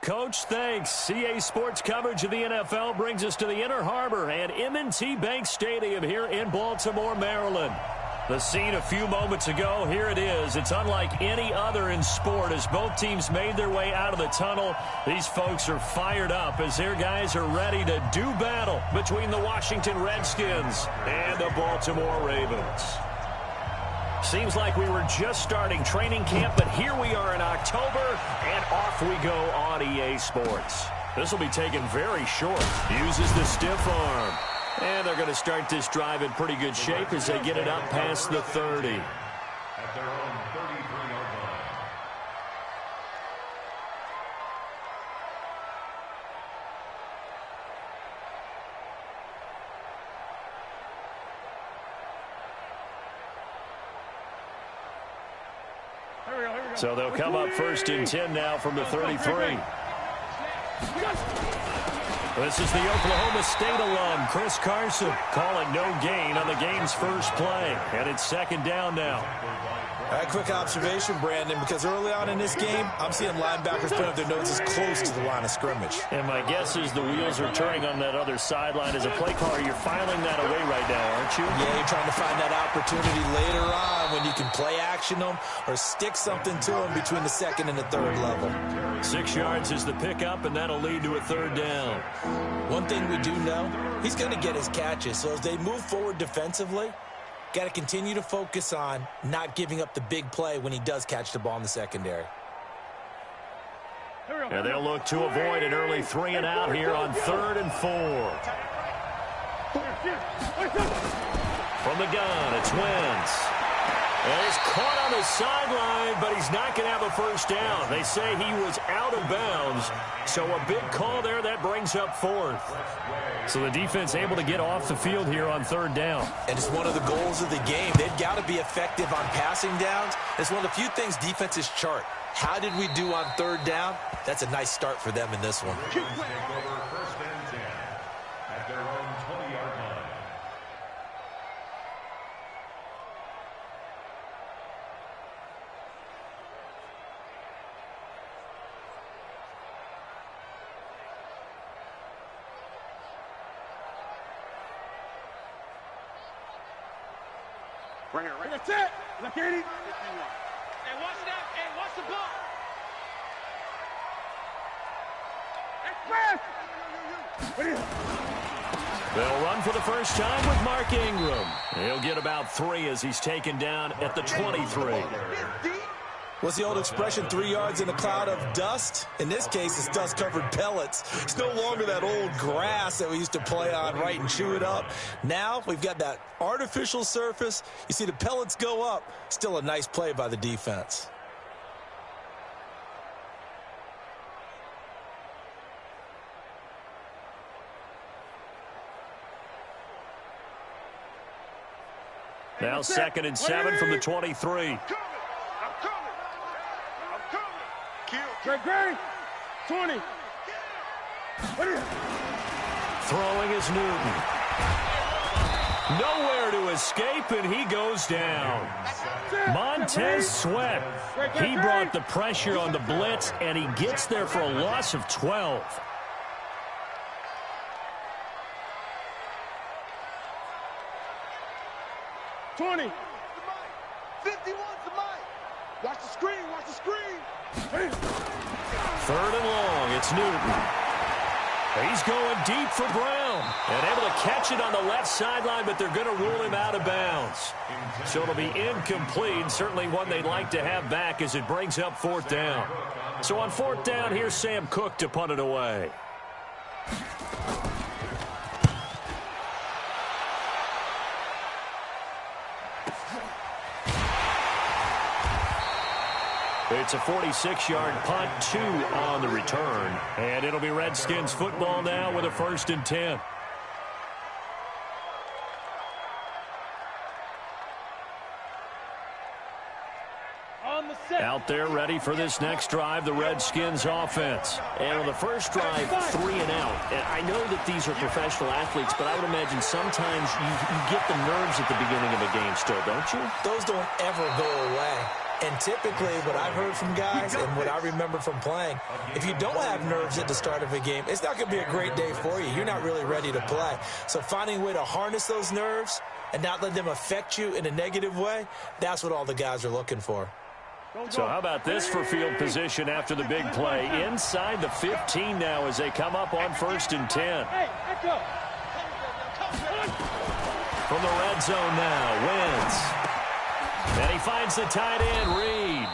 Coach. Thanks. CA Sports coverage of the NFL brings us to the Inner Harbor and M&T Bank Stadium here in Baltimore, Maryland. The scene a few moments ago, here it is. It's unlike any other in sport as both teams made their way out of the tunnel. These folks are fired up as their guys are ready to do battle between the Washington Redskins and the Baltimore Ravens. Seems like we were just starting training camp, but here we are in October, and off we go on EA Sports. This will be taken very short. Uses the stiff arm. And they're going to start this drive in pretty good shape as they get it up past the 30. At their own 33-yard line. So they'll come up 1st and 10 now from the 33. This is the Oklahoma State alum, Chris Carson, calling no gain on the game's first play. And it's 2nd down now. A quick observation, Brandon, because early on in this game, I'm seeing linebackers put up their noses close to the line of scrimmage. And my guess is the wheels are turning on that other sideline. As a play caller, you're filing that away right now, aren't you? Yeah, you're trying to find that opportunity later on when you can play action them or stick something to them between the 2nd and the 3rd level. 6 yards is the pickup, and that'll lead to a 3rd down. One thing we do know, he's going to get his catches. So as they move forward defensively, got to continue to focus on not giving up the big play when he does catch the ball in the secondary. And they'll look to avoid an early 3 and out here on 3rd and 4. From the gun, it's Wentz. And he's caught on the sideline, but he's not going to have a 1st down. They say he was out of bounds. So a big call there that brings up 4th. So the defense able to get off the field here on 3rd down. And it's one of the goals of the game. They've got to be effective on passing downs. It's one of the few things defenses chart. How did we do on 3rd down? That's a nice start for them in this one. Take over 1st and 10 at their own 20-yard line. Right here, right. That's it. Look at it. Hey, watch that. Hey, watch the ball. They'll run for the first time with Mark Ingram. He'll get about 3 as he's taken down at the 23. What's the old expression, 3 yards in a cloud of dust? In this case, it's dust-covered pellets. It's no longer that old grass that we used to play on, right, and chew it up. Now we've got that artificial surface. You see the pellets go up. Still a nice play by the defense. Now 2nd and 7 from the 23. Great. 20. Throwing is Newton. Nowhere to escape, and he goes down. Montez Sweat. He brought the pressure on the blitz, and he gets there for a loss of 12. $20. 51's the mic. Watch the screen. 3rd and long. It's Newton. He's going deep for Brown. And able to catch it on the left sideline, but they're going to rule him out of bounds. So it'll be incomplete. Certainly one they'd like to have back as it brings up 4th down. So on 4th down, here's Sam Cook to punt it away. It's a 46-yard punt, 2 on the return. And it'll be Redskins football now with a 1st and 10. Out there ready for this next drive, the Redskins offense. And on the first drive, 3 and out. And I know that these are professional athletes, but I would imagine sometimes you get the nerves at the beginning of a game still, don't you? Those don't ever go away. And typically what I've heard from guys and what I remember from playing, if you don't have nerves at the start of a game, it's not going to be a great day for you. You're not really ready to play. So finding a way to harness those nerves and not let them affect you in a negative way, that's what all the guys are looking for. So how about this for field position after the big play? Inside the 15 now as they come up on 1st and 10. From the red zone now, Wentz. And he finds the tight end, Reed.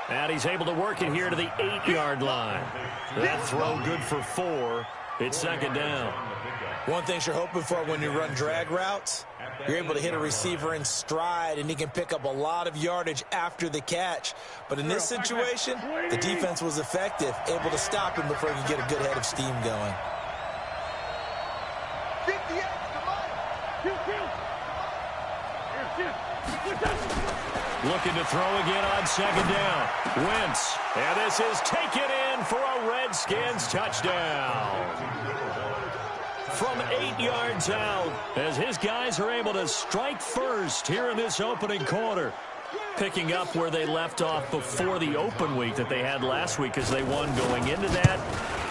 And he's able to work it here to the 8-yard line. That throw good for 4. It's 2nd down. One thing you're hoping for when you run drag routes, you're able to hit a receiver in stride, and he can pick up a lot of yardage after the catch. But in this situation, the defense was effective, able to stop him before he could get a good head of steam going. Looking to throw again on 2nd down. Wentz. And this is taken in for a Redskins touchdown. From 8 yards out, as his guys are able to strike first here in this opening quarter. Picking up where they left off before the open week that they had last week as they won going into that.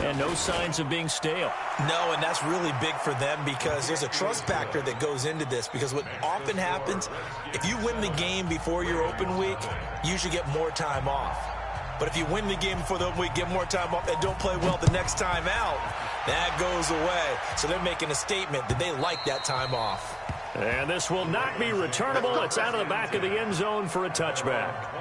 And no signs of being stale. No, and that's really big for them because there's a trust factor that goes into this. Because what often happens, if you win the game before your open week, you usually get more time off. But if you win the game before the open week, get more time off, and don't play well the next time out, that goes away. So they're making a statement that they like that time off. And this will not be returnable. It's out of the back of the end zone for a touchback.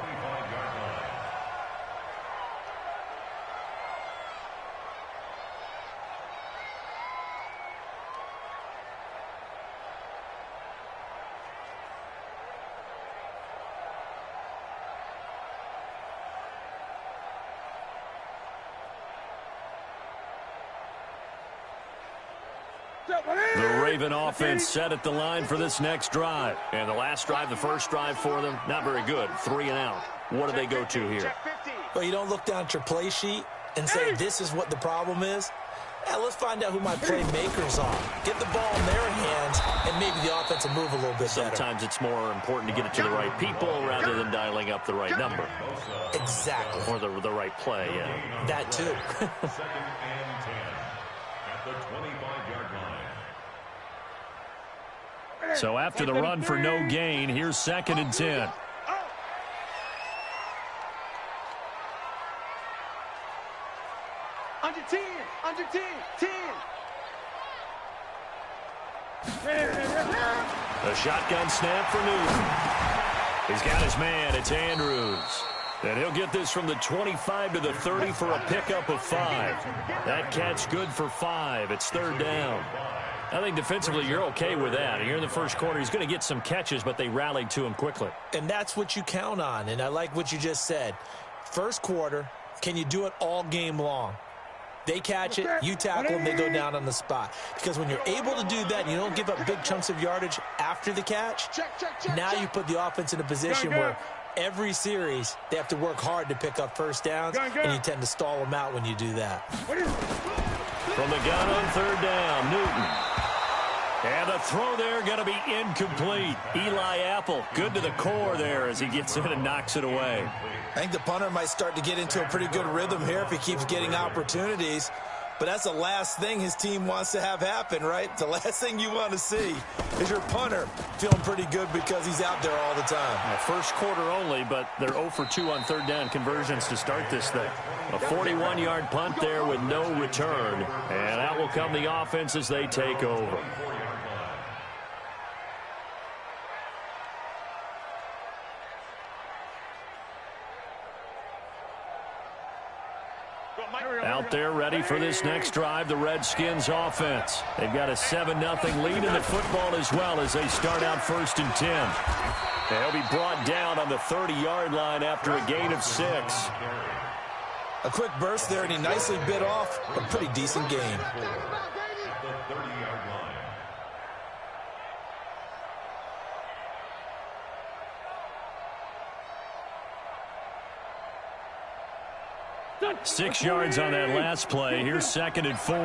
The Raven offense set at the line for this next drive. And the last drive, the first drive for them, not very good. 3 and out. What do they go to here? Well, you don't look down at your play sheet and say, this is what the problem is. Let's find out who my playmakers are. Get the ball in their hands, and maybe the offense will move a little bit better. Sometimes it's more important to get it to the right people rather than dialing up the right number. Exactly. Or the right play, yeah. That too. 2nd and 10 at the 25-yard line. So after the run for no gain, here's 2nd and 10. Under 10, under 10, 10. A shotgun snap for Newton. He's got his man. It's Andrews. And he'll get this from the 25 to the 30 for a pickup of 5. That catch good for 5. It's 3rd down. I think defensively you're okay with that. Here in the first quarter, he's going to get some catches, but they rallied to him quickly. And that's what you count on, and I like what you just said. First quarter, can you do it all game long? They catch it, you tackle them, they go down on the spot. Because when you're able to do that, you don't give up big chunks of yardage after the catch, now you put the offense in a position where every series they have to work hard to pick up first downs, and you tend to stall them out when you do that. From the gun on 3rd down, Newton. And the throw there going to be incomplete. Eli Apple, good to the core there as he gets in and knocks it away. I think the punter might start to get into a pretty good rhythm here if he keeps getting opportunities. But that's the last thing his team wants to have happen, right? The last thing you want to see is your punter feeling pretty good because he's out there all the time. First quarter only, but they're 0 for 2 on 3rd down conversions to start this thing. A 41-yard punt there with no return. And out will come the offense as they take over. Out there ready for this next drive, the Redskins offense. They've got a 7-0 lead in the football as well as they start out 1st and 10. They'll be brought down on the 30-yard line after a gain of 6. A quick burst there, and he nicely bit off a pretty decent gain. At the 30-yard line. 6 yards on that last play. Here's 2nd and 4.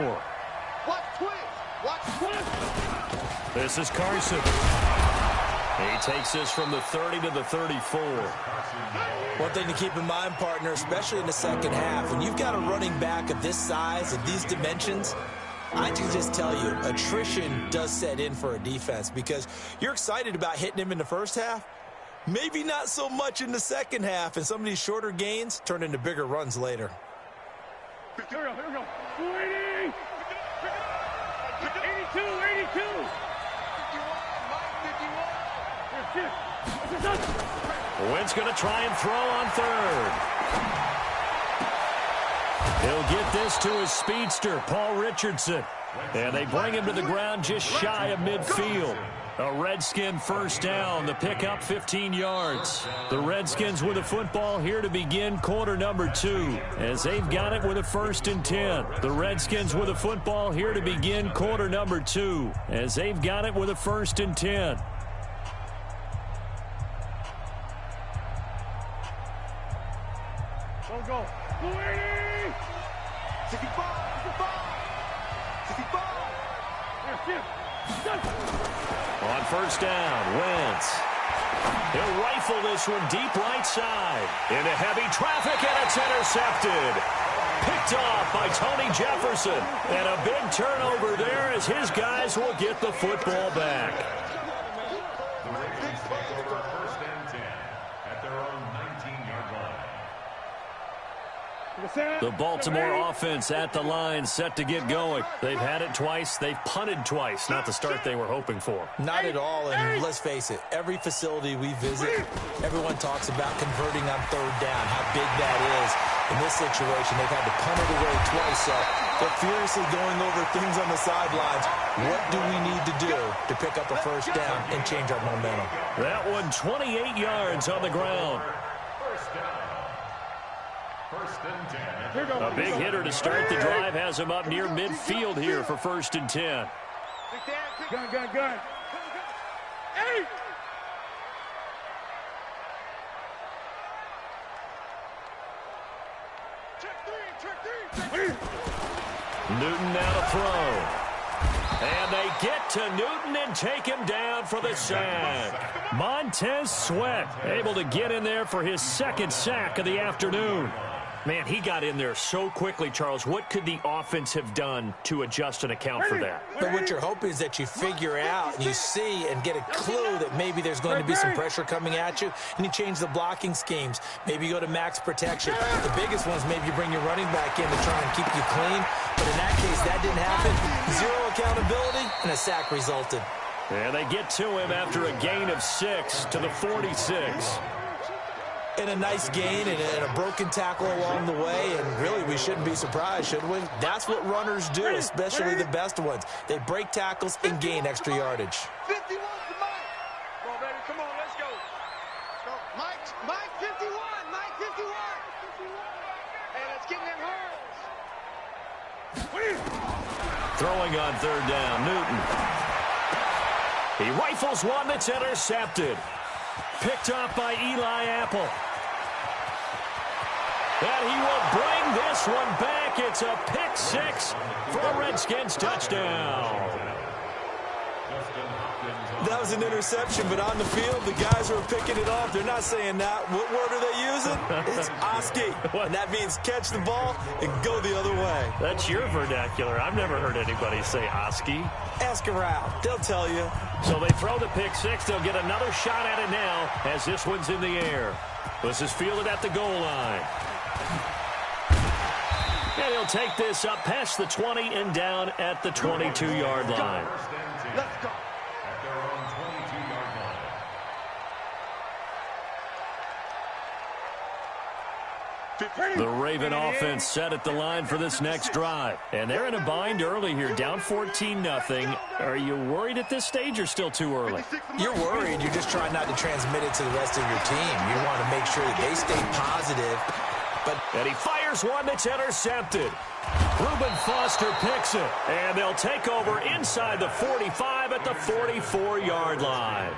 Watch twist. Watch twist. This is Carson. He takes this from the 30 to the 34. One thing to keep in mind, partner, especially in the second half, when you've got a running back of this size and these dimensions, I can just tell you, attrition does set in for a defense because you're excited about hitting him in the first half. Maybe not so much in the second half, and some of these shorter gains turn into bigger runs later. Here we go. 280. 82, 82. 51. Wynn's going to try and throw on third. He'll get this to his speedster, Paul Richardson. And they bring him to the ground just shy of midfield. A Redskin first down. The pickup 15 yards. The Redskins with the football here to begin quarter number 2 as they've got it with a 1st and 10. The Redskins with the football here to begin quarter number 2 as they've got it with a 1st and 10. Go. 280. 65. 65. On first down, Wentz. He'll rifle this one deep right side. Into heavy traffic, and it's intercepted. Picked off by Tony Jefferson. And a big turnover there as his guys will get the football back. The Ravens take over 1st and 10 at their own 19-yard line. The Baltimore offense at the line, set to get going. They've had it twice. They've punted twice. Not the start they were hoping for. Not at all, and let's face it, every facility we visit, everyone talks about converting on third down, how big that is. In this situation, they've had to punt it away twice, so they're furiously going over things on the sidelines. What do we need to do to pick up a first down and change our momentum? That one 28 yards on the ground. First down. 1st and 10. A big hitter to start the drive has him up near midfield here for 1st and 10. Gun. Hey! Check three. Newton now to throw. And they get to Newton and take him down for the sack. Montez Sweat able to get in there for his 2nd sack of the afternoon. Man, he got in there so quickly, Charles. What could the offense have done to adjust and account for that? But what you're hoping is that you figure out and you see and get a clue that maybe there's going to be some pressure coming at you, and you change the blocking schemes. Maybe you go to max protection. The biggest one is maybe you bring your running back in to try and keep you clean. But in that case, that didn't happen. 0 accountability, and a sack resulted. And they get to him after a gain of 6 to the 46. And a nice gain and a broken tackle along the way, and really we shouldn't be surprised, should we? That's what runners do, especially the best ones. They break tackles and gain extra yardage. 51 to Mike. Come on, baby. Come on, let's go. Mike 51. Mike 51. Hey, let's get them hurls. Throwing on third down, Newton. He rifles one that's intercepted. Picked off by Eli Apple. And he will bring this one back. It's a pick 6 for a Redskins touchdown. That was an interception, but on the field, the guys who are picking it off, they're not saying that. What word are they using? It's Oski. And that means catch the ball and go the other way. That's your vernacular. I've never heard anybody say Oski. Ask around. They'll tell you. So they throw the pick 6. They'll get another shot at it now as this one's in the air. This is fielded at the goal line. And he'll take this up past the 20 and down at the 22-yard line. Let's go. At their own 22-yard line. The Raven offense set at the line for this next drive. And they're in a bind early here, down 14-0. Are you worried at this stage or still too early? You're worried. You're just trying not to transmit it to the rest of your team. You want to make sure that they stay positive. And he fires one that's intercepted. Reuben Foster picks it. And they'll take over inside the 45 at the 44-yard line.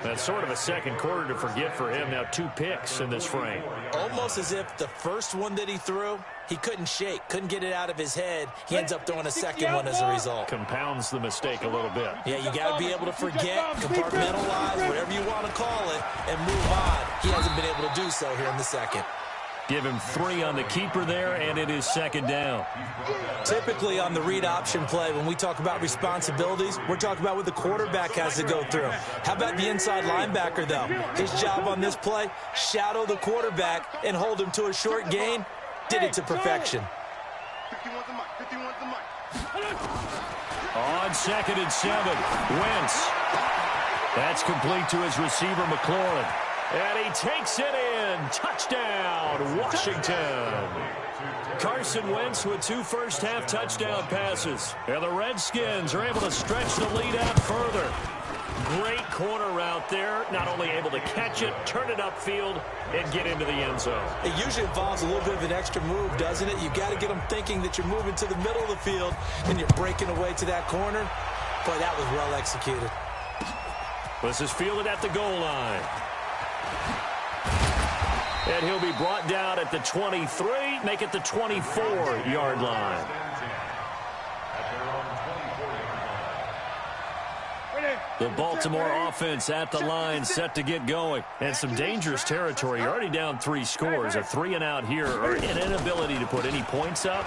That's sort of a second quarter to forget for him. Now 2 picks in this frame. Almost as if the first one that he threw, he couldn't shake, couldn't get it out of his head. He ends up throwing a second one as a result. Compounds the mistake a little bit. Yeah, you got to be able to forget, compartmentalize, whatever you want to call it, and move on. He hasn't been able to do so here in the second. Give him 3 on the keeper there, and it is second down. Typically on the read option play, when we talk about responsibilities, we're talking about what the quarterback has to go through. How about the inside linebacker, though? His job on this play, shadow the quarterback and hold him to a short gain. Did it to perfection. On 2nd and 7, Wentz. That's complete to his receiver, McLaurin. And he takes it in. Touchdown, Washington. Carson Wentz with 2 first-half touchdown passes. And the Redskins are able to stretch the lead out further. Great corner route there. Not only able to catch it, turn it upfield, and get into the end zone. It usually involves a little bit of an extra move, doesn't it? You've got to get them thinking that you're moving to the middle of the field and you're breaking away to that corner. Boy, that was well executed. This is fielded at the goal line. And he'll be brought down at the 23, make it the 24-yard line. The Baltimore offense at the line, set to get going. And some dangerous territory. You're already down 3 scores. A 3-and-out here, or an inability to put any points up.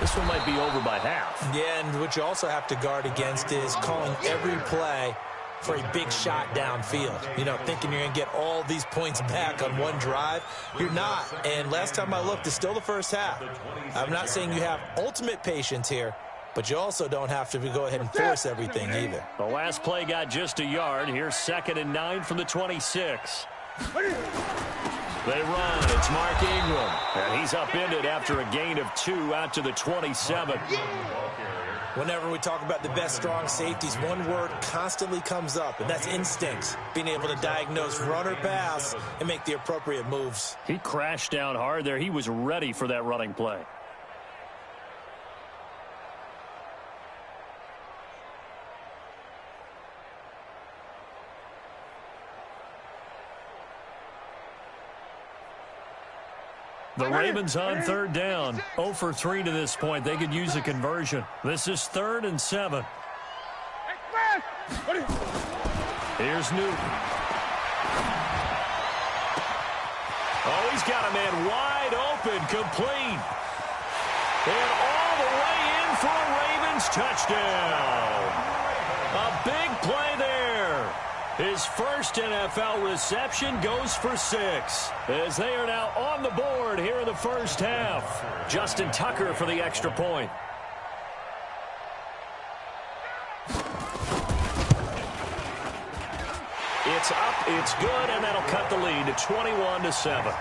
This one might be over by half. Yeah, and what you also have to guard against is calling every play for a big shot downfield. You know, thinking you're going to get all these points back on one drive. You're not. And last time I looked, it's still the first half. I'm not saying you have ultimate patience here, but you also don't have to go ahead and force everything either. The last play got just a yard. Here's 2nd and 9 from the 26. They run. It's Mark Ingram. And he's upended after a gain of 2 out to the 27. Whenever we talk about the best strong safeties, one word constantly comes up, and that's instincts. Being able to diagnose run or pass and make the appropriate moves. He crashed down hard there. He was ready for that running play. The Ravens on 3rd down. 0 for 3 to this point. They could use a conversion. This is 3rd and 7. Here's Newton. Oh, he's got a man wide open, complete. And all the way in for a Ravens touchdown. A big play there. His first NFL reception goes for 6, as they are now on the board here in the first half. Justin Tucker for the extra point. It's up, it's good, and that'll cut the lead to 21-7.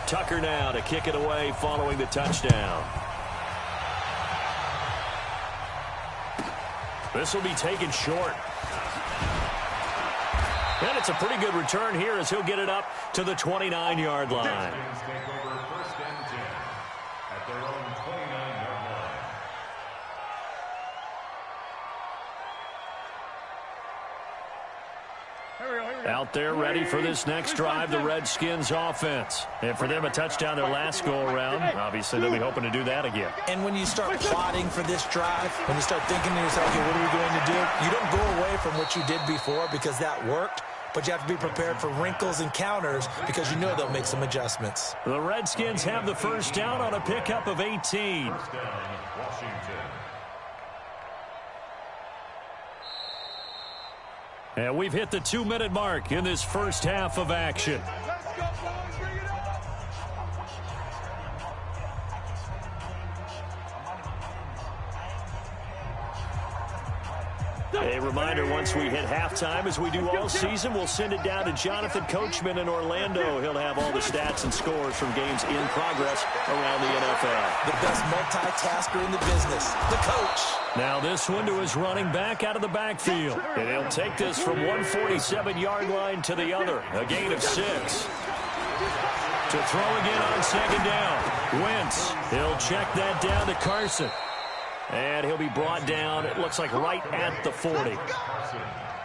Tucker now to kick it away following the touchdown. This will be taken short. And it's a pretty good return here as he'll get it up to the 29-yard line. Out there ready for this next drive, the Redskins offense. And for them, a touchdown their last go-around. Obviously, they'll be hoping to do that again. And when you start plotting for this drive, when you start thinking to yourself, okay, what are we going to do? You don't go away from what you did before because that worked, but you have to be prepared for wrinkles and counters because you know they'll make some adjustments. The Redskins have the first down on a pickup of 18. And we've hit the 2-minute mark in this first half of action. A reminder, once we hit halftime, as we do all season, we'll send it down to Jonathan Coachman in Orlando. He'll have all the stats and scores from games in progress around the NFL. The best multitasker in the business, the coach. Now this one to his running back out of the backfield. And he'll take this from 147-yard line to the other. A gain of 6. To throw again on second down. Wentz, he'll check that down to Carson. And he'll be brought down, it looks like, right at the 40.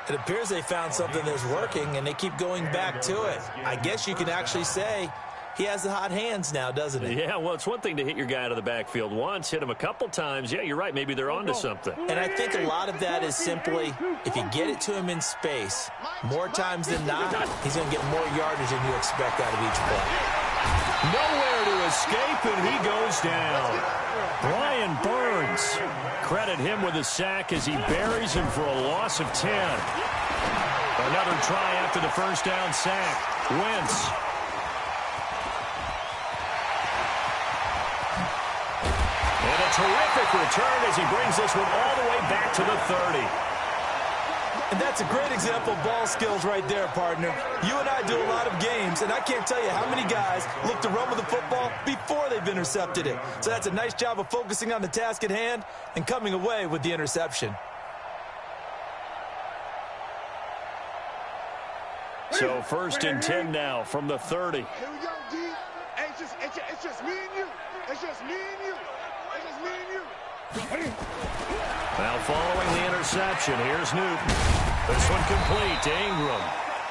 It appears they found something that's working, and they keep going back to it. I guess you can actually say he has the hot hands now, doesn't he? Yeah, well, it's one thing to hit your guy out of the backfield once, hit him a couple times. Yeah, you're right. Maybe they're onto something. And I think a lot of that is simply, if you get it to him in space, more times than not, he's going to get more yardage than you expect out of each play. Nowhere to escape, and he goes down. Brian Burns. Credit him with a sack as he buries him for a loss of 10. Another try after the first down sack. Wentz. And a terrific return as he brings this one all the way back to the 30. And that's a great example of ball skills right there, partner. You and I do a lot of games, and I can't tell you how many guys look to run with the football before they've intercepted it. So that's a nice job of focusing on the task at hand and coming away with the interception. So first and 10 now from the 30. Here we go, D. Hey, it's just me and you. It's just me and you. It's just me and you. Now following the interception, here's Newton. This one complete to Ingram.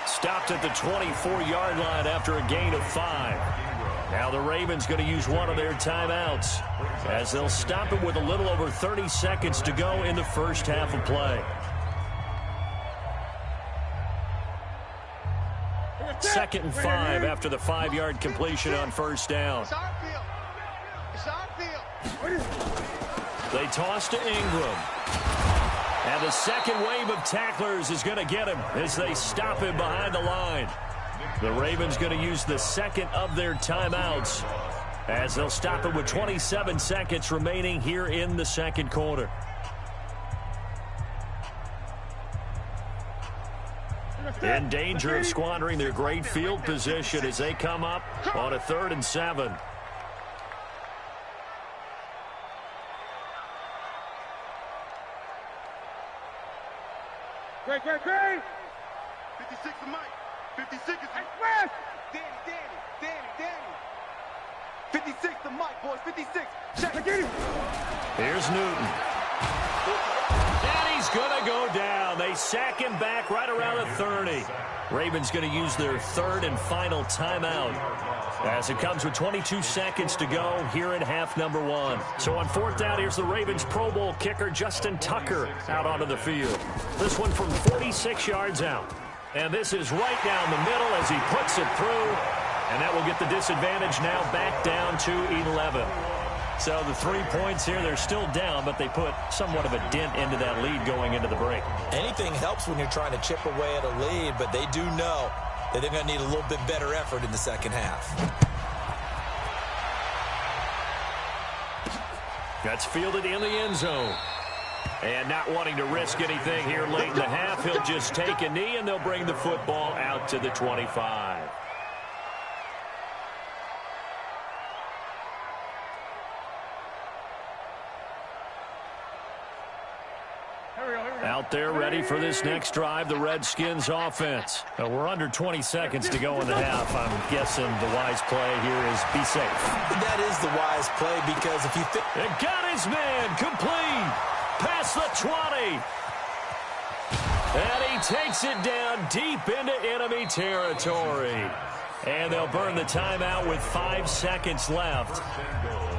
Stopped at the 24-yard line after a gain of 5. Now the Ravens going to use one of their timeouts as they'll stop him with a little over 30 seconds to go in the first half of play. Second and 5 after the 5-yard completion on first down. It's our field. It's our field. They toss to Ingram. And the second wave of tacklers is going to get him as they stop him behind the line. The Ravens going to use the second of their timeouts as they'll stop him with 27 seconds remaining here in the second quarter. In danger of squandering their great field position as they come up on a 3rd and 7. Great. 56 to Mike. 56 is Express. Danny. 56 to Mike, boys. 56. Check. Here's Newton. And he's going to go down. They sack him back right around the 30. Ravens going to use their 3rd and final timeout as it comes with 22 seconds to go here in half number 1. So on 4th down, here's the Ravens Pro Bowl kicker Justin Tucker out onto the field. This one from 46 yards out. And this is right down the middle as he puts it through. And that will get the disadvantage now back down to 11. So the 3 points here, they're still down, but they put somewhat of a dent into that lead going into the break. Anything helps when you're trying to chip away at a lead, but they do know that they're going to need a little bit better effort in the second half. That's fielded in the end zone. And not wanting to risk anything here late in the half, he'll just take a knee, and they'll bring the football out to the 25. Out there ready for this next drive, the Redskins offense. We're under 20 seconds to go in the half. I'm guessing the wise play here is be safe. That is the wise play because if you think... It got his man complete. Past the 20. And he takes it down deep into enemy territory. And they'll burn the timeout with 5 seconds left.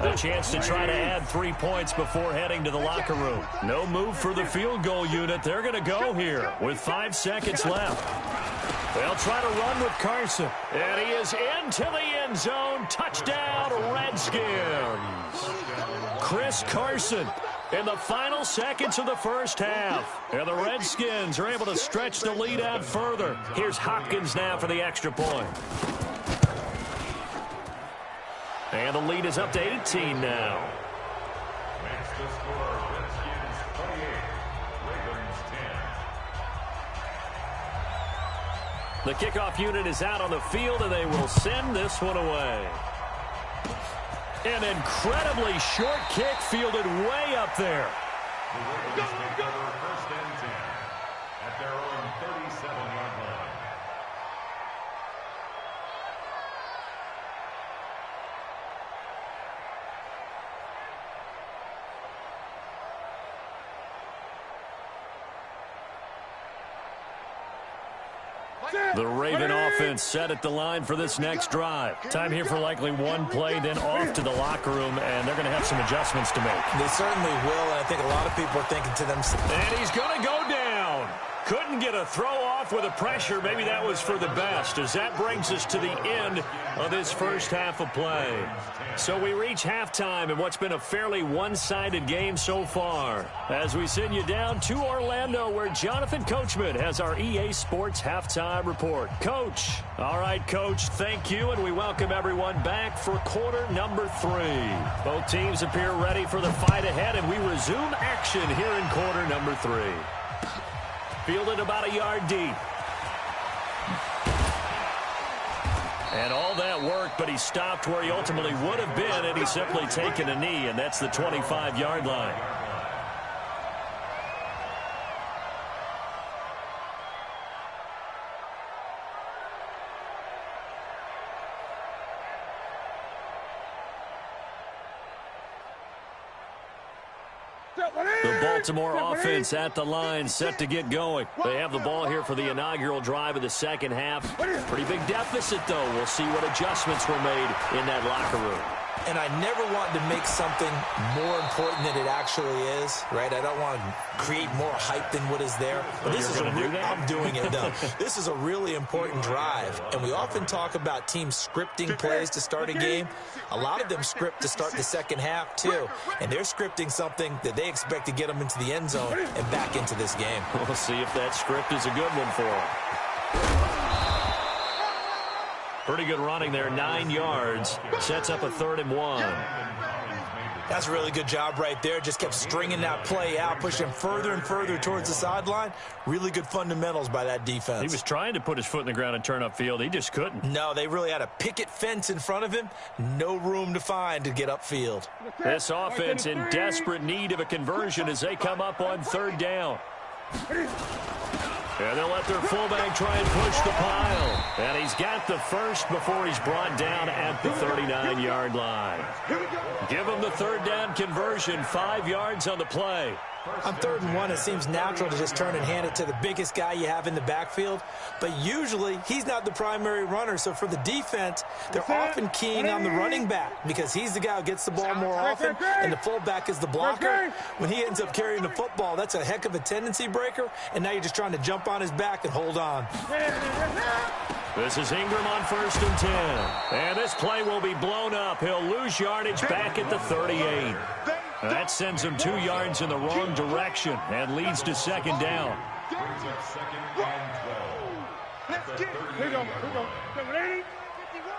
A chance to try to add 3 points before heading to the locker room. No move for the field goal unit. They're going to go here with 5 seconds left. They'll try to run with Carson. And he is into the end zone. Touchdown, Redskins. Chris Carson in the final seconds of the first half. And the Redskins are able to stretch the lead out further. Here's Hopkins now for the extra point. And the lead is up to 18 now. Makes the score Redskins 28, Ravens 10. The kickoff unit is out on the field, and they will send this one away. An incredibly short kick fielded way up there. The Ravens take over 1st and 10 at their own 37-yard line. The Raven offense set at the line for this next drive. Time here for likely one play, then off to the locker room, and they're going to have some adjustments to make. They certainly will, and I think a lot of people are thinking to themselves. And he's going to go down. Couldn't get a throw off with a pressure. Maybe that was for the best, as that brings us to the end of this first half of play. So we reach halftime in what's been a fairly one-sided game so far, as we send you down to Orlando, where Jonathan Coachman has our EA Sports halftime report. Coach. All right, Coach, thank you, and we welcome everyone back for quarter number 3. Both teams appear ready for the fight ahead, and we resume action here in quarter number 3. Fielded about a yard deep. And all that work, but he stopped where he ultimately would have been, and he's simply taken a knee, and that's the 25-yard line. The Baltimore offense at the line, set to get going. They have the ball here for the inaugural drive of the second half. Pretty big deficit, though. We'll see what adjustments were made in that locker room. And I never want to make something more important than it actually is, right? I don't want to create more hype than what is there. But this is I'm doing it, though. This is a really important drive. And we often talk about teams scripting plays to start a game. A lot of them script to start the second half, too. And they're scripting something that they expect to get them into the end zone and back into this game. We'll see if that script is a good one for them. Pretty good running there, 9 yards. Sets up a 3rd and 1. That's a really good job right there. Just kept stringing that play out, pushing further and further towards the sideline. Really good fundamentals by that defense. He was trying to put his foot in the ground and turn upfield. He just couldn't. No, they really had a picket fence in front of him. No room to find to get upfield. This offense in desperate need of a conversion as they come up on 3rd down. And they'll let their fullback try and push the pile. And he's got the first before he's brought down at the 39-yard line. Give him the 3rd down conversion, 5 yards on the play. On 3rd and 1, it seems natural to just turn and hand it to the biggest guy you have in the backfield. But usually, he's not the primary runner. So for the defense, they're often keying on the running back because he's the guy who gets the ball more often, and the fullback is the blocker. When he ends up carrying the football, that's a heck of a tendency breaker, and now you're just trying to jump on his back and hold on. This is Ingram on 1st and 10. And this play will be blown up. He'll lose yardage back at the 38. That sends him 2 yards in the wrong direction and leads to 2nd down. Let's get it. Here we go. Ready? 51.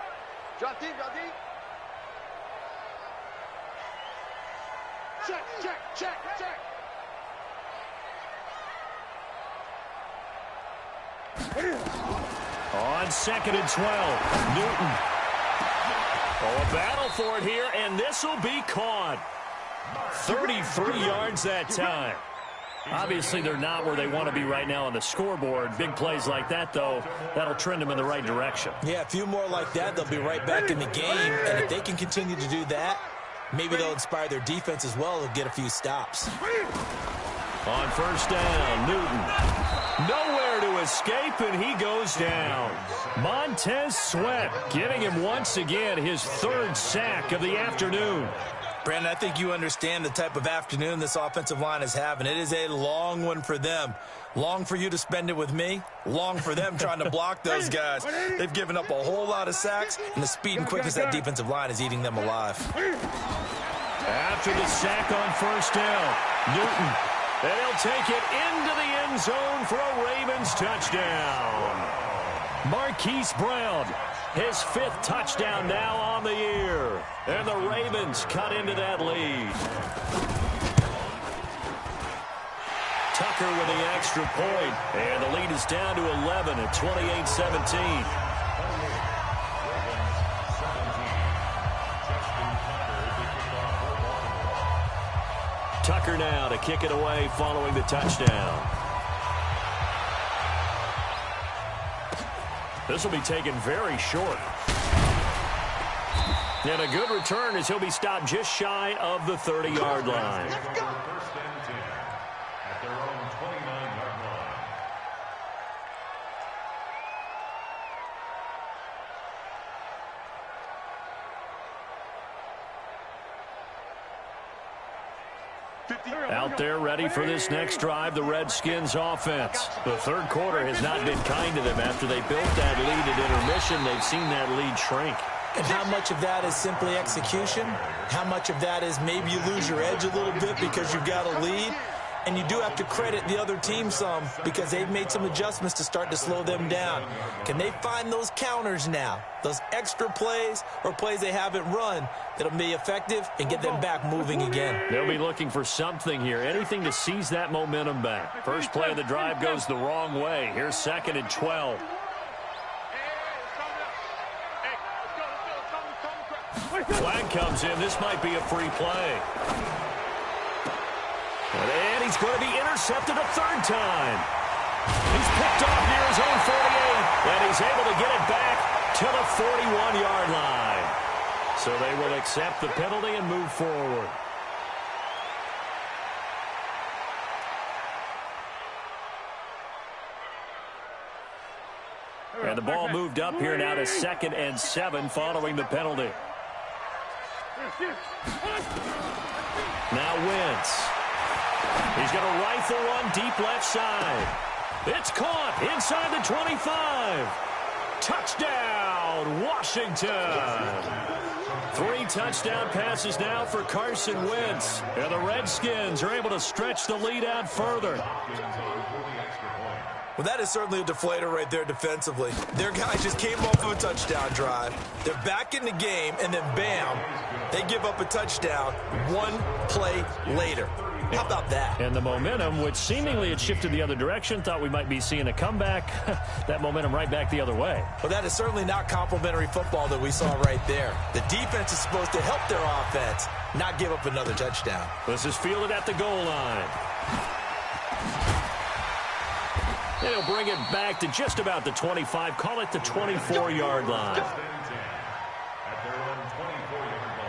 Drop deep. Check. On 2nd and 12, Newton. Oh, a battle for it here, and this will be caught. 33 yards that time. Obviously, they're not where they want to be right now on the scoreboard. Big plays like that, though, that'll trend them in the right direction. Yeah, a few more like that, they'll be right back in the game. And if they can continue to do that, maybe they'll inspire their defense as well and get a few stops. On 1st down, Newton. Nowhere to escape, and he goes down. Montez Sweat getting him once again his 3rd sack of the afternoon. Brandon, I think you understand the type of afternoon this offensive line is having. It is a long one for them. Long for you to spend it with me. Long for them trying to block those guys. They've given up a whole lot of sacks, and the speed and quickness of that defensive line is eating them alive. After the sack on 1st down, Newton. And he'll take it into the end zone for a Ravens touchdown. Marquise Brown, his 5th touchdown now on the year. And the Ravens cut into that lead. Tucker with the extra point. And the lead is down to 11 at 28-17. Tucker now to kick it away following the touchdown. This will be taken very short. And a good return as he'll be stopped just shy of the 30-yard line. First and 10 at their own 29-yard line. Out there ready for this next drive, the Redskins offense. The third quarter has not been kind to them. After they built that lead at intermission, they've seen that lead shrink. And how much of that is simply execution? How much of that is maybe you lose your edge a little bit because you've got a lead? And you do have to credit the other team some because they've made some adjustments to start to slow them down. Can they find those counters now, those extra plays or plays they haven't run that'll be effective and get them back moving again? They'll be looking for something here, anything to seize that momentum back. First play of the drive goes the wrong way. Here's 2nd and 12. Flag comes in. This might be a free play. And he's going to be intercepted a third time. He's picked off near his own 48, and he's able to get it back to the 41-yard line. So they will accept the penalty and move forward. And the ball moved up here now to 2nd and 7 following the penalty. Now Wentz. He's going to rifle one deep left side. It's caught inside the 25. Touchdown, Washington. 3 touchdown passes now for Carson Wentz. And the Redskins are able to stretch the lead out further. Well, that is certainly a deflator right there defensively. Their guys just came off of a touchdown drive. They're back in the game, and then bam, they give up a touchdown 1 play later. How about that? And the momentum, which seemingly had shifted the other direction, thought we might be seeing a comeback. That momentum right back the other way. Well, that is certainly not complimentary football that we saw right there. The defense is supposed to help their offense, not give up another touchdown. This is fielded at the goal line. They'll bring it back to just about the 25. Call it the 24-yard line. At their own 24-yard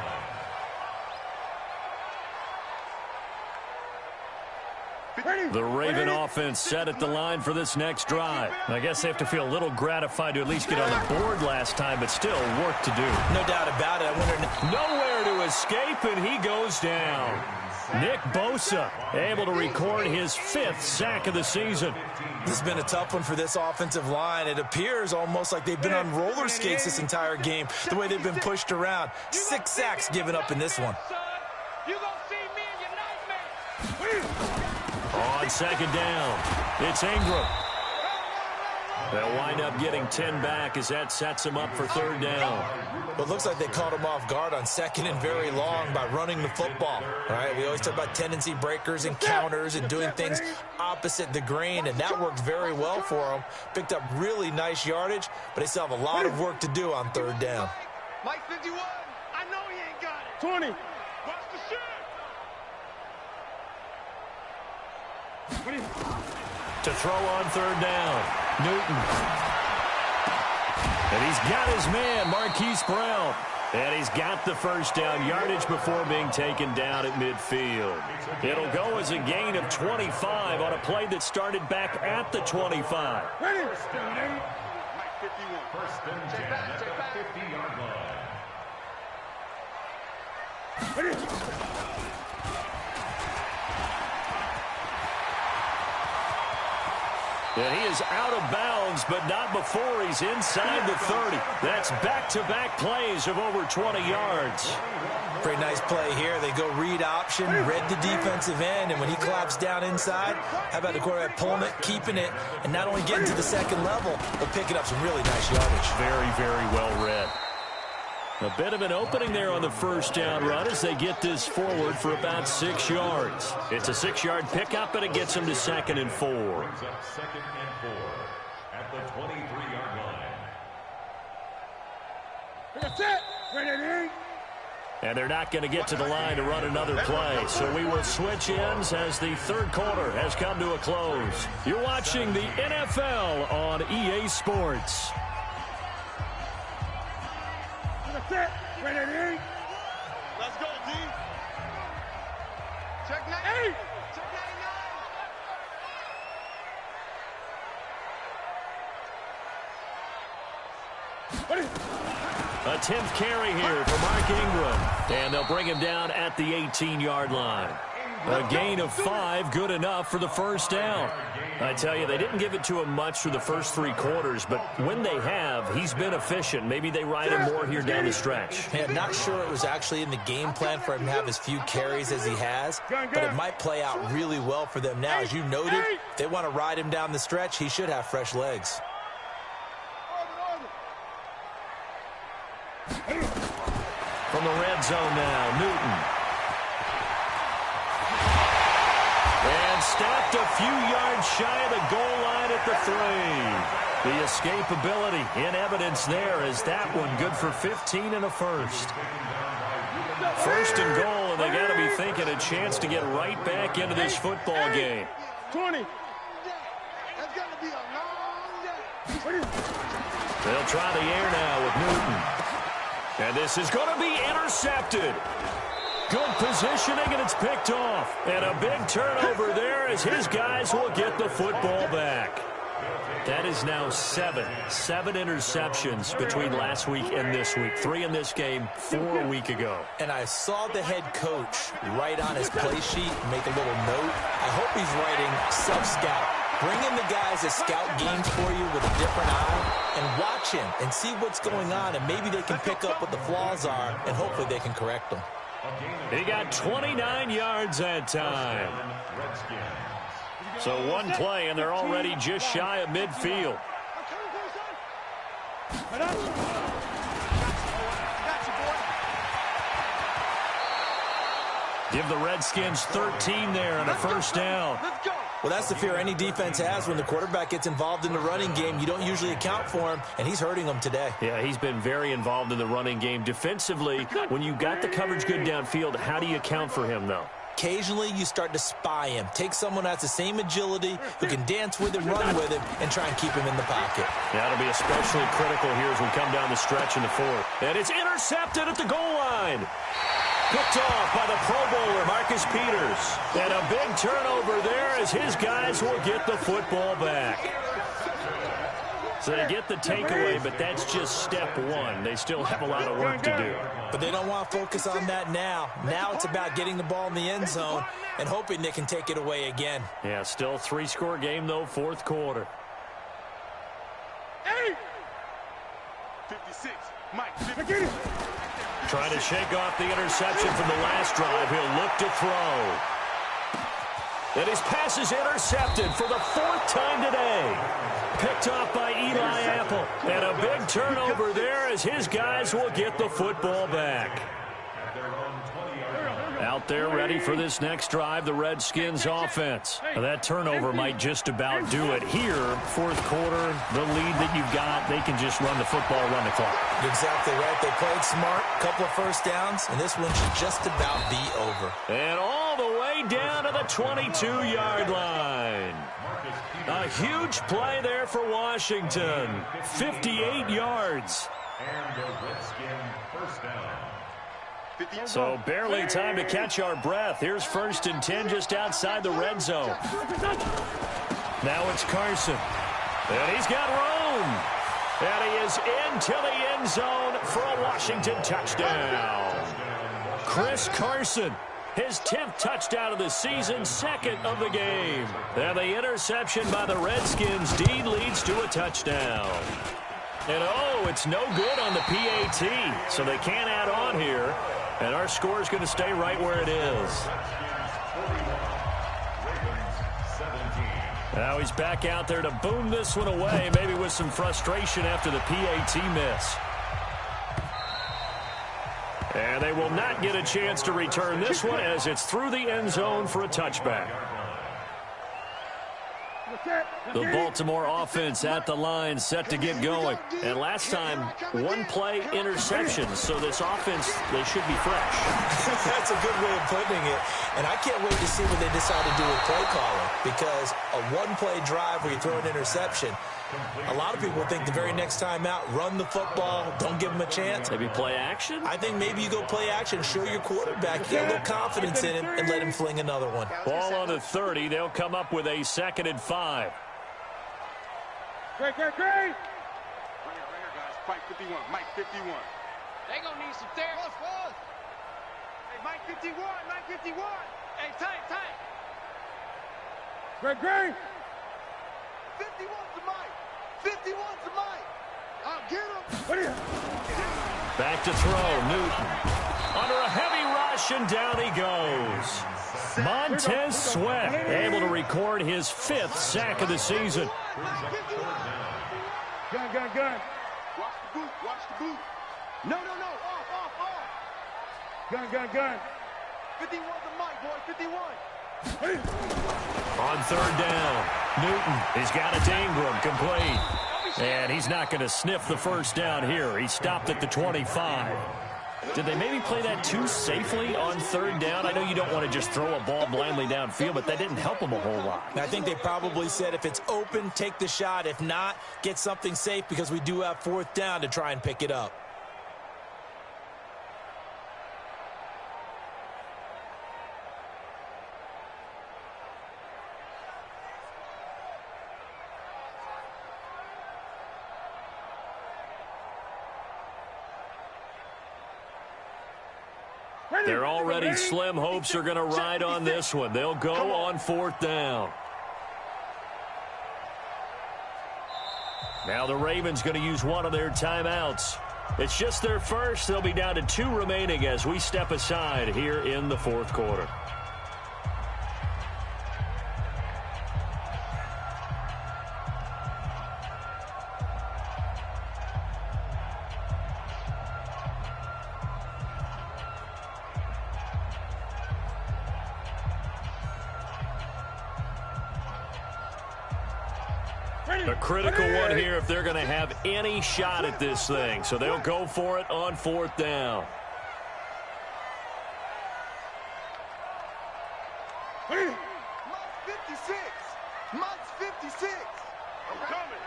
line. The Raven offense set at the line for this next drive. I guess they have to feel a little gratified to at least get on the board last time, but still work to do. No doubt about it. I wonder. Nowhere to escape, and he goes down. Nick Bosa able to record his 5th sack of the season. This has been a tough one for this offensive line. It appears almost like they've been on roller skates this entire game, the way they've been pushed around. 6 sacks given up in this one. You gonna see me in your nightmare. On 2nd down, it's Ingram. They'll wind up getting 10 back as that sets him up for 3rd down. But it looks like they caught him off guard on 2nd and very long by running the football. All right, we always talk about tendency breakers and counters and doing things opposite the grain, and that worked very well for them. Picked up really nice yardage, but they still have a lot of work to do on 3rd down. Mike 51. I know he ain't got it. 20. Watch the shit. To throw on 3rd down, Newton. And he's got his man, Marquise Brown. And he's got the first down yardage before being taken down at midfield. It'll go as a gain of 25 on a play that started back at the 25. Ready? Mike 51. First and 10 at the 50-yard line. Ready? And he is out of bounds, but not before he's inside the 30. That's back-to-back plays of over 20 yards. Pretty nice play here. They go read option, read the defensive end, and when he claps down inside, how about the quarterback pulling it, keeping it, and not only getting to the 2nd level, but picking up some really nice yardage. Very, very well read. A bit of an opening there on the first down run as they get this forward for about 6 yards. It's a 6-yard pickup, and it gets them to 2nd and 4. Brings up 2nd and 4 at the 23-yard line. That's it. Ready? And they're not going to get to the line to run another play. So we will switch ends as the 3rd quarter has come to a close. You're watching the NFL on EA Sports. That's it. Ready? Let's go, D. Check 98. Check 99. A 10th carry here for Mark Ingram. And they'll bring him down at the 18-yard line. A gain of 5, good enough for the first down. I tell you, they didn't give it to him much through the first 3 quarters, but when they have, he's been efficient. Maybe they ride him more here down the stretch. Yeah, not sure it was actually in the game plan for him to have as few carries as he has, but it might play out really well for them now. As you noted, if they want to ride him down the stretch, he should have fresh legs. From the red zone now, Newton. And stopped a few yards shy of the goal line at the 3. The escapability in evidence there as that one good for 15 and a first. First and goal, and they got to be thinking a chance to get right back into this football game. 20. That's going to be a long day. They'll try the air now with Newton. And this is going to be intercepted. Good positioning, and it's picked off. And a big turnover there as his guys will get the football back. That is now 7 interceptions between last week and this week. 3 in this game, 4 a week ago. And I saw the head coach write on his play sheet, make a little note. I hope he's writing self-scout. Bring in the guys that scout games for you with a different eye and watch him and see what's going on, and maybe they can pick up what the flaws are, and hopefully they can correct them. He got 29 yards that time. So one play, and they're already just shy of midfield. Give the Redskins 13 there and a first down. Well, that's the fear any defense has when the quarterback gets involved in the running game. You don't usually account for him, and he's hurting them today. Yeah, he's been very involved in the running game. Defensively, when you got the coverage good downfield, how do you account for him, though? Occasionally, you start to spy him. Take someone that's the same agility, who can dance with him, run with him, and try and keep him in the pocket. That'll be especially critical here as we come down the stretch in the 4th. And it's intercepted at the goal line. Picked off by the Pro Bowler, Marcus Peters. And a big turnover there as his guys will get the football back. So they get the takeaway, but that's just step 1. They still have a lot of work to do. But they don't want to focus on that now. Now it's about getting the ball in the end zone and hoping they can take it away again. Yeah, still 3-score game, though, 4th quarter. 56. Mike, 50. Trying to shake off the interception from the last drive. He'll look to throw. And his pass is intercepted for the 4th time today. Picked off by Eli Apple. And a big turnover there as his guys will get the football back. Out there ready for this next drive, the Redskins offense. Now that turnover might just about do it here. 4th quarter, the lead that you've got, they can just run the football, run the clock. Exactly right. They played smart, couple of first downs, and this one should just about be over. And all the way down to the 22-yard line. A huge play there for Washington. 58 yards. And the Redskin first down. So barely time to catch our breath. Here's 1st and 10 just outside the red zone. Now it's Carson. And he's got room. And he is into the end zone for a Washington touchdown. Chris Carson, his 10th touchdown of the season, 2nd of the game. And the interception by the Redskins. Dean leads to a touchdown. And oh, it's no good on the PAT. So they can't add on here. And our score is going to stay right where it is. Now he's back out there to boom this one away, maybe with some frustration after the PAT miss. And they will not get a chance to return this one as it's through the end zone for a touchback. The Baltimore offense at the line, set to get going. And last time, 1-play interception. So this offense, they should be fresh. That's a good way of putting it. And I can't wait to see what they decide to do with play calling. Because a 1-play drive where you throw an interception, a lot of people think the very next time out, run the football, don't give them a chance. Maybe play action? I think maybe you go play action, show your quarterback, you get a little confidence in him, and let him fling another one. Ball on the 30. They'll come up with a 2nd and 5. Great. Right here, guys. Mike 51. Mike 51. They gonna need some therapy. Hey, Mike 51. Mike 51. Hey, Tank. Great. 51's the mic. 51's the mic. I'll get him. Back to throw. Newton under a heavy rush, and down he goes. Montez Sweat able to record his 5th sack of the season. Gun. Watch the boot. No. Off. Gun. 51's the mic, boy. 51. On 3rd down, Newton, he's got it to Ingram, complete. And he's not going to sniff the 1st down here. He stopped at the 25. Did they maybe play that too safely on 3rd down? I know you don't want to just throw a ball blindly downfield, but that didn't help him a whole lot. I think they probably said if it's open, take the shot. If not, get something safe because we do have 4th down to try and pick it up. Their already slim hopes are going to ride on this one. They'll go on 4th down. Now the Ravens going to use one of their timeouts. It's just their first. They'll be down to 2 remaining as we step aside here in the 4th quarter. A critical one here if they're going to have any shot at this thing. So they'll go for it on 4th down. Mike's 56. Mike's 56. I'm coming.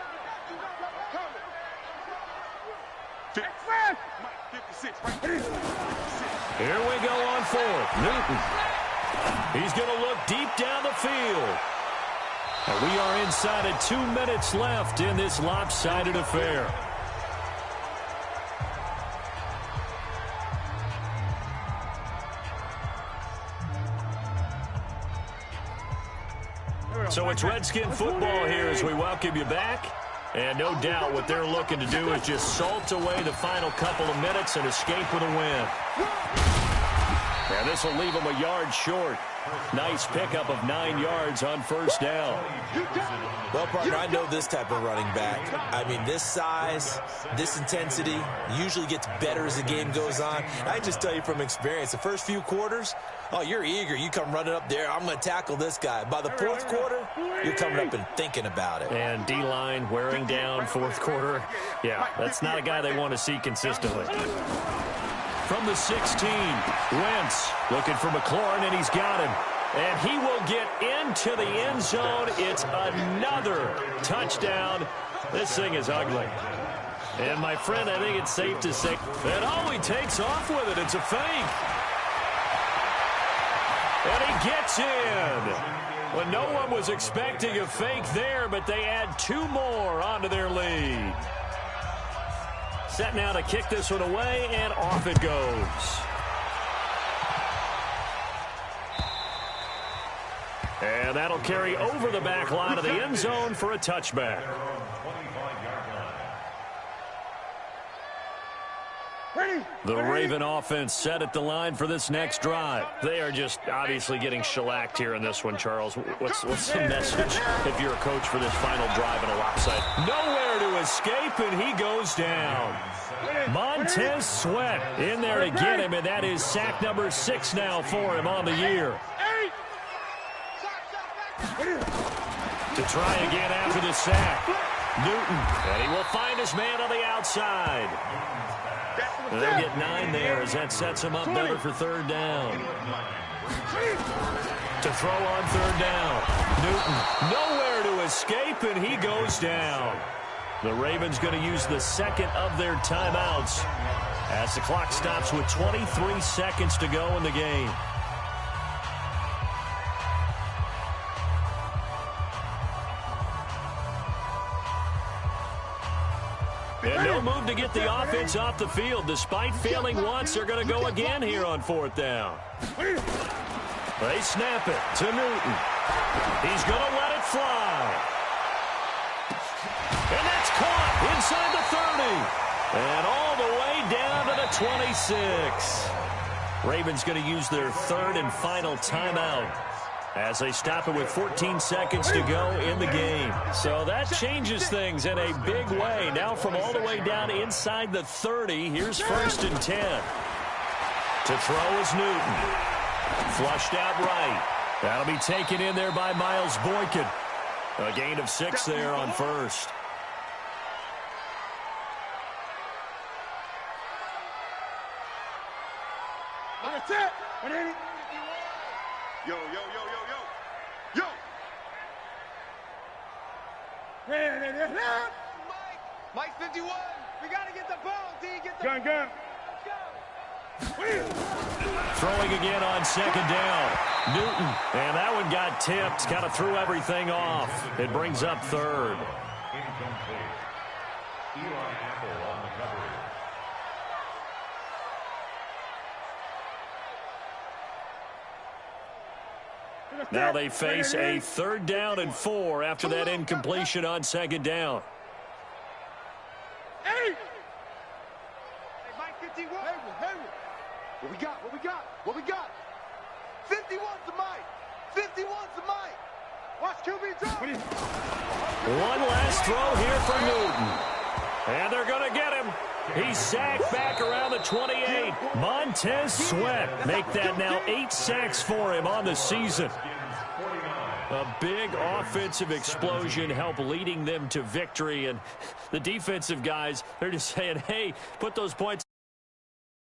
Mike 56. Here we go on 4th. Newton. He's going to look deep down the field. And we are inside of 2 minutes left in this lopsided affair. So it's Redskin football here as we welcome you back. And no doubt what they're looking to do is just salt away the final couple of minutes and escape with a win. And this will leave them a yard short. Nice pickup of 9 yards on 1st down. Well, partner, I know this type of running back. I mean, this size, this intensity usually gets better as the game goes on. I just tell you from experience, the first few quarters, oh, you're eager. You come running up there, I'm going to tackle this guy. By the 4th quarter, you're coming up and thinking about it. And D-line wearing down 4th quarter. Yeah, that's not a guy they want to see consistently. From the 16, Wentz looking for McLaurin, and he's got him. And he will get into the end zone. It's another touchdown. This thing is ugly. And, my friend, I think it's safe to say that he takes off with it. It's a fake. And he gets in. Well, no one was expecting a fake there, but they add 2 more onto their lead. Set now to kick this one away, and off it goes. And that'll carry over the back line of the end zone for a touchback. The Raven offense set at the line for this next drive. They are just obviously getting shellacked here in this one, Charles. What's the message if you're a coach for this final drive in a lopside? Nowhere to escape, and he goes down. Montez Sweat in there to get him, and that is sack number 6 now for him on the year. To try again after the sack. Newton, and he will find his man on the outside. They'll get 9 there as that sets him up better for 3rd down. To throw on 3rd down. Newton, nowhere to escape, and he goes down. The Ravens going to use the 2nd of their timeouts as the clock stops with 23 seconds to go in the game. And no move to get the offense off the field. Despite failing once, they're going to go again here on 4th down. They snap it to Newton. He's going to let it fly. And that's caught inside the 30. And all the way down to the 26. Ravens going to use their third and final timeout as they stop it with 14 seconds to go in the game. So that changes things in a big way. Now from all the way down inside the 30, here's 1st and 10. To throw is Newton. Flushed out right. That'll be taken in there by Miles Boykin. A gain of 6 there on 1st. That's it. That ain't it. Yo, yo, yo, yo, yo. Yo. Mike 51. We got to get the ball, D. Get the Gun. Let's go. Throwing again on 2nd down. Newton. And that one got tipped. Kind of threw everything off. It brings up 3rd. Incomplete. Eli Apple on the coverage. Now they face a 3rd down and 4 after that incompletion on 2nd down. Hey, Mike 51. Henry. What we got? What we got? What we got? 51's the Mike. 51's the Mike. Watch QB drop. One last throw here for Newton. And they're going to get him. He's sacked back around the 28. Montez Sweat make that now 8 sacks for him on the season. A big offensive explosion help leading them to victory. And the defensive guys, they're just saying, hey, put those points